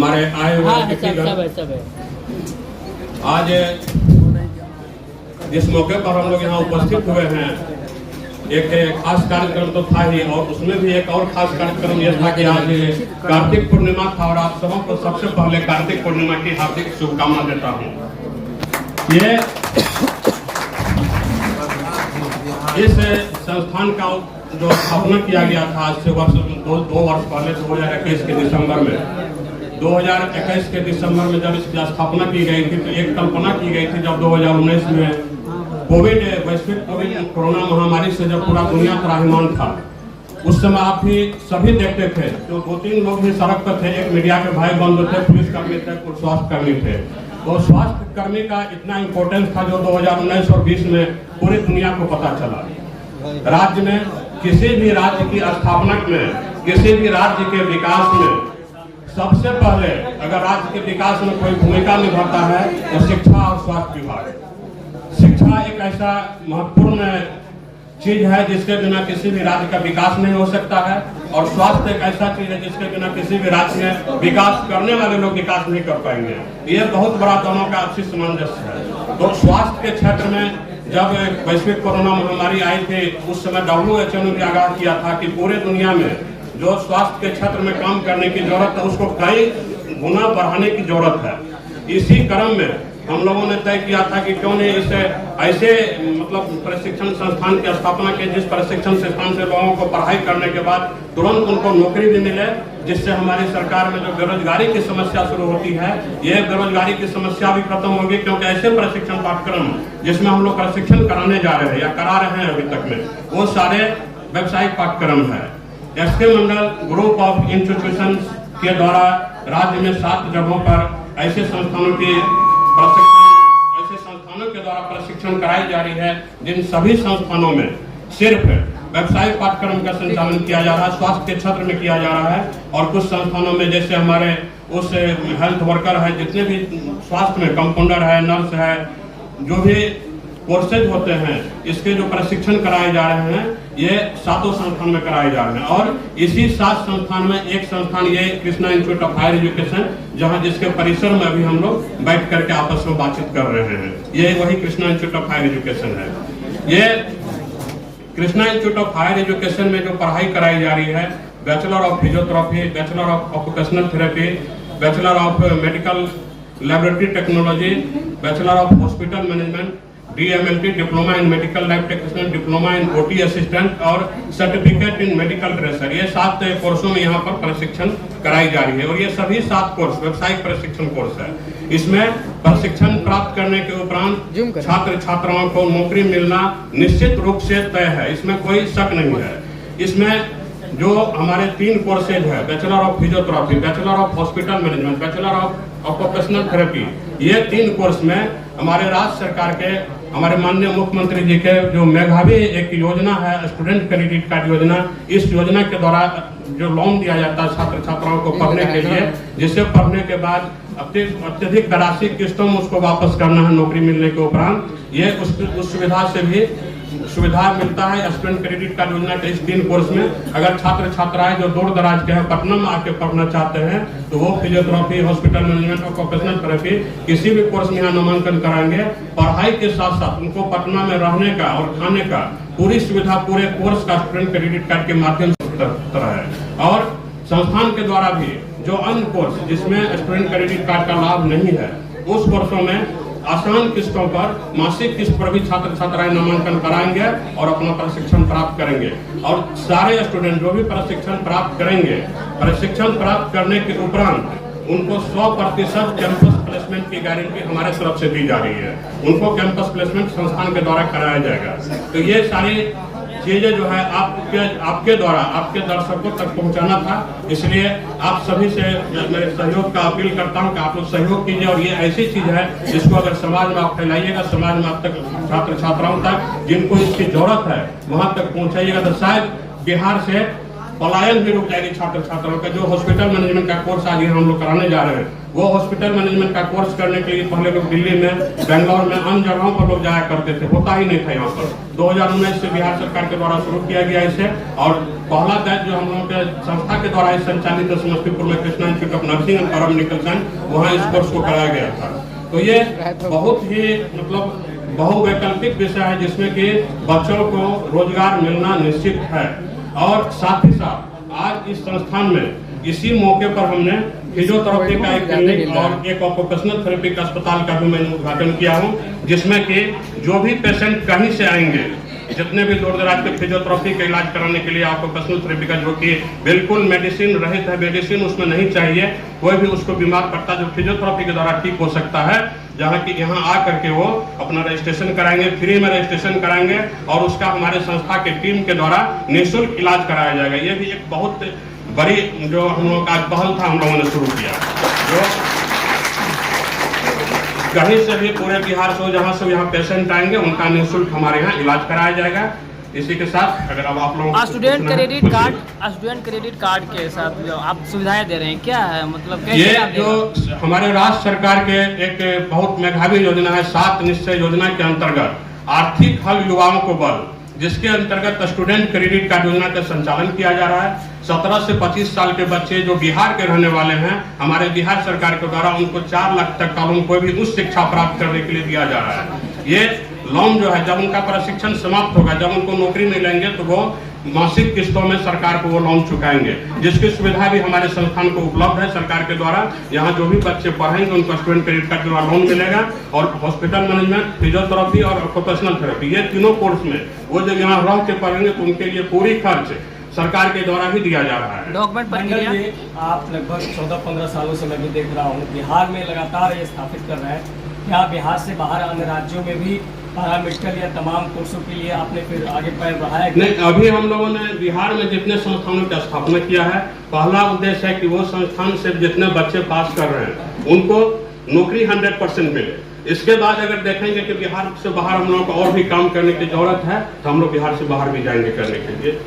हमारे आए हुए सब है। आज जिस मौके पर हम लोग यहाँ उपस्थित हुए हैं, एक खास कार्यक्रम तो था ही, और उसमें भी एक और खास कार्यक्रम यह था कि आज कार्तिक पूर्णिमा था, और आप सबों को सबसे पहले कार्तिक पूर्णिमा की हार्दिक शुभकामना देता हूँ। ये इस संस्थान का जो स्थापना किया गया था आज से दो वर्ष पहले 2021 के दिसंबर में 2021 के दिसंबर में जब इसकी स्थापना की गई थी, तो एक कल्पना की गई थी जब 2019 में वैश्विक कोरोना महामारी से जब पूरा दुनिया त्राहिमाम था। उस समय आप भी सभी देखते थे, तो 2-3 लोग भी सड़क पर थे, एक मीडिया के भाई बंधु थे, पुलिस कर्मी थे, कुछ स्वास्थ्य कर्मी थे। तो स्वास्थ्य कर्मी का इतना इम्पोर्टेंस था जो 2019 और 20 में पूरी दुनिया को पता चला। राज्य में किसी भी राज्य की स्थापना में, किसी भी राज्य के विकास में सबसे पहले अगर राज्य के विकास में कोई भूमिका निभाता है तो शिक्षा और स्वास्थ्य विभाग। शिक्षा एक ऐसा महत्वपूर्ण चीज है जिसके बिना किसी भी राज्य का विकास नहीं हो सकता है, और स्वास्थ्य एक ऐसा चीज है जिसके बिना किसी भी राज्य में विकास करने वाले लोग विकास नहीं कर पाएंगे। ये बहुत बड़ा दोनों का आपसी सामंजस्य है। तो स्वास्थ्य के क्षेत्र में जब वैश्विक कोरोना महामारी आई थी, उस समय WHO ने भी आगाह किया था कि पूरे दुनिया में जो स्वास्थ्य के क्षेत्र में काम करने की जरूरत है उसको कई गुना बढ़ाने की जरूरत है। इसी क्रम में हम लोगों ने तय किया था कि क्यों नहीं इसे ऐसे प्रशिक्षण संस्थान की स्थापना की, जिस प्रशिक्षण संस्थान से लोगों को पढ़ाई करने के बाद तुरंत उनको नौकरी भी मिले, जिससे हमारी सरकार में जो बेरोजगारी की समस्या शुरू होती है, ये बेरोजगारी की समस्या भी खत्म होगी। क्योंकि ऐसे प्रशिक्षण पाठ्यक्रम जिसमें हम लोग प्रशिक्षण कराने जा रहे हैं या करा रहे हैं अभी तक में, वो सारे व्यावसायिक पाठ्यक्रम है। SK Mandal group of institution के द्वारा राज्य में 7 जगहों पर ऐसे संस्थानों के द्वारा प्रशिक्षण कराई जा रही है, जिन सभी संस्थानों में सिर्फ व्यावसायिक पाठ्यक्रम का संचालन किया जा रहा है, स्वास्थ्य के क्षेत्र में किया जा रहा है। और कुछ संस्थानों में जैसे हमारे उस हेल्थ वर्कर है, जितने भी स्वास्थ्य में कंपाउंडर है, नर्स है, जो भी कोर्सेज होते हैं, इसके जो प्रशिक्षण कराए जा रहे हैं, ये 7 संस्थान में कराए जा रहे हैं। और इसी 7 संस्थान में एक संस्थान ये Krishna institute of higher education, जहां जिसके परिसर में अभी हम लोग बैठ करके आपस में बातचीत कर रहे हैं, ये वही Krishna institute of higher education है। ये Krishna institute of higher education में जो पढ़ाई कराई जा रही है, bachelor of physiotherapy, bachelor of occupational therapy, bachelor of medical laboratory technology, bachelor of hospital management, DMLT diploma in medical lab technician, diploma in OT assistant और सर्टिफिकेट इन मेडिकल ड्रेसर, ये 7 कोर्सों में यहाँ पर प्रशिक्षण कराई जा रही है। और ये सभी 7 कोर्स व्यावसायिक प्रशिक्षण कोर्स है। इसमें प्रशिक्षण प्राप्त करने के उपरांत छात्र छात्राओं को नौकरी मिलना निश्चित रूप से तय है, इसमें कोई शक नहीं है। इसमें जो हमारे 3 कोर्सेज है, bachelor of physiotherapy, bachelor of hospital management, bachelor of occupational therapy, ये 3 कोर्स में हमारे राज्य सरकार के, हमारे माननीय मुख्यमंत्री जी के जो मेधावी एक योजना है, स्टूडेंट क्रेडिट कार्ड योजना, इस योजना के द्वारा जो लोन दिया जाता है छात्र छात्राओं को पढ़ने के लिए, जिससे पढ़ने के बाद अत्यधिक राशि किस्तों में उसको वापस करना है नौकरी मिलने के उपरांत, ये उस सुविधा से भी सुविधा मिलता है। स्टूडेंट क्रेडिट कार्ड योजना के इस 3 कोर्स में अगर छात्र छात्राएं जो दूर दराज के हैं, पटना में आके पढ़ना चाहते हैं, तो वो फिजियोथेरेपी, हॉस्पिटल मैनेजमेंट और ऑक्यूपेशनल थेरेपी किसी भी कोर्स में यहाँ नामांकन कराएंगे। पढ़ाई के साथ साथ उनको पटना में रहने का और खाने का पूरी सुविधा पूरे कोर्स का स्टूडेंट क्रेडिट कार्ड के माध्यम से है। और संस्थान के द्वारा भी जो अन्य कोर्स जिसमें स्टूडेंट क्रेडिट कार्ड का लाभ नहीं है, उस कोर्सों में आसान किस्तों पर, मासिक किस्त पर भी छात्र छात्राएं नामांकन कराएंगे और अपना प्रशिक्षण प्राप्त करेंगे। और सारे स्टूडेंट जो भी प्रशिक्षण प्राप्त करेंगे, प्रशिक्षण प्राप्त करने के उपरांत उनको 100% कैंपस प्लेसमेंट की गारंटी हमारे तरफ से दी जा रही है। उनको कैंपस प्लेसमेंट संस्थान के द्वारा कराया जाएगा। तो ये सारी चीजें जो है आपके द्वारा आपके दर्शकों तक पहुंचाना था, इसलिए आप सभी से मेरे सहयोग का अपील करता हूं कि आप लोग सहयोग कीजिए। और ये ऐसी चीज है जिसको अगर समाज में आप फैलाइएगा, समाज में आप तक छात्र छात्राओं तक जिनको इसकी जरूरत है वहां तक पहुंचाइएगा, तो शायद बिहार से पलायन भी रुक जाएगी छात्र छात्राओं का। जो हॉस्पिटल मैनेजमेंट का कोर्स आगे हम लोग कराने जा रहे हैं, वो हॉस्पिटल मैनेजमेंट का कोर्स करने के लिए पहले लोग दिल्ली में, बेंगलोर में, अन्य जगहों पर लोग जाया करते थे, होता ही नहीं था यहाँ पर। 2019 से बिहार सरकार के द्वारा शुरू किया गया इसे, और पहला बैच जो हम लोगों के संस्था के द्वारा संचालित समस्तीपुर में Krishna institute of nursing and paramedical science, वहाँ इस कोर्स को कराया गया था। तो ये बहुत ही मतलब बहुवैकल्पिक विषय है जिसमें कि बच्चों को रोजगार मिलना निश्चित है। और साथ ही साथ आज इस संस्थान में इसी मौके पर हमने फिजियोथेरेपी का एक क्लिनिक और एक ऑक्यूपेशनल थेरेपी का अस्पताल का भी मैंने उद्घाटन किया हूं, जिसमें कि जो भी पेशेंट कहीं से आएंगे, जितने भी दूर दराज के फिजियोथेरेपी का इलाज कराने के लिए ऑक्यूपेशनल थेरेपी का, जो कि बिल्कुल मेडिसिन रहित है, मेडिसिन उसमें नहीं चाहिए, कोई भी उसको बीमार पड़ता जो फिजियोथेरेपी के द्वारा ठीक हो सकता है, जहाँ की यहाँ आ करके वो अपना रजिस्ट्रेशन कराएंगे, फ्री में रजिस्ट्रेशन कराएंगे और उसका हमारे संस्था के टीम के द्वारा निःशुल्क इलाज कराया जाएगा। ये भी एक बहुत बड़ी जो हम लोग का पहल था, हम लोगों ने शुरू किया, जो कहीं से भी पूरे बिहार से जहाँ से यहाँ पेशेंट आएंगे उनका निःशुल्क हमारे यहाँ इलाज कराया जाएगा। इसी के साथ अगर अब आप लोग स्टूडेंट क्रेडिट कार्ड के साथ जो आप सुविधाएं दे रहे हैं, क्या है मतलब कैसे? ये जो हमारे राज्य सरकार के एक बहुत मेधावी योजना है, 7 निश्चय योजना के अंतर्गत आर्थिक हल युवाओं को बल, जिसके अंतर्गत स्टूडेंट क्रेडिट कार्ड योजना का संचालन किया जा रहा है। 17 से 25 साल के बच्चे जो बिहार के रहने वाले हैं, हमारे बिहार सरकार के द्वारा उनको 4 लाख तक का लोन कोई भी उच्च शिक्षा प्राप्त करने के लिए दिया जा रहा है। ये लोन जो है जब उनका प्रशिक्षण समाप्त होगा, जब उनको नौकरी मिलेंगे तो वो मासिक किस्तों में सरकार को वो लोन चुकाएंगे, जिसकी सुविधा भी हमारे संस्थान को उपलब्ध है सरकार के द्वारा। यहाँ जो भी बच्चे पढ़ेंगे उनको स्टूडेंट क्रेडिट कार्ड के द्वारा लोन मिलेगा, और हॉस्पिटल मैनेजमेंट, फिजियोथेरेपी और ऑक्यूपेशनल थेरेपी, ये तीनों कोर्स में वो जब यहाँ रह के पढ़ेंगे तो उनके लिए पूरी खर्च सरकार के द्वारा ही दिया जा रहा है। डॉक्यूमेंट प्रक्रिया आप लगभग 14-15 सालों से मैं भी देख रहा हूँ बिहार में लगातार ये स्थापित कर रहे हैं। क्या बिहार से बाहर अन्य राज्यों में भी पैरामेडिकल या तमाम कोर्सों के लिए आपने फिर आगे पैर बढ़ाया? नहीं, अभी हम लोगों ने बिहार में जितने संस्थानों की स्थापना किया है, पहला उद्देश्य है कि वो संस्थान से जितने बच्चे पास कर रहे हैं उनको नौकरी 100% मिले। इसके बाद अगर देखेंगे कि बिहार से बाहर हम लोगों को और भी काम करने की जरूरत है तो हम लोग बिहार से बाहर भी जाएंगे करने के लिए।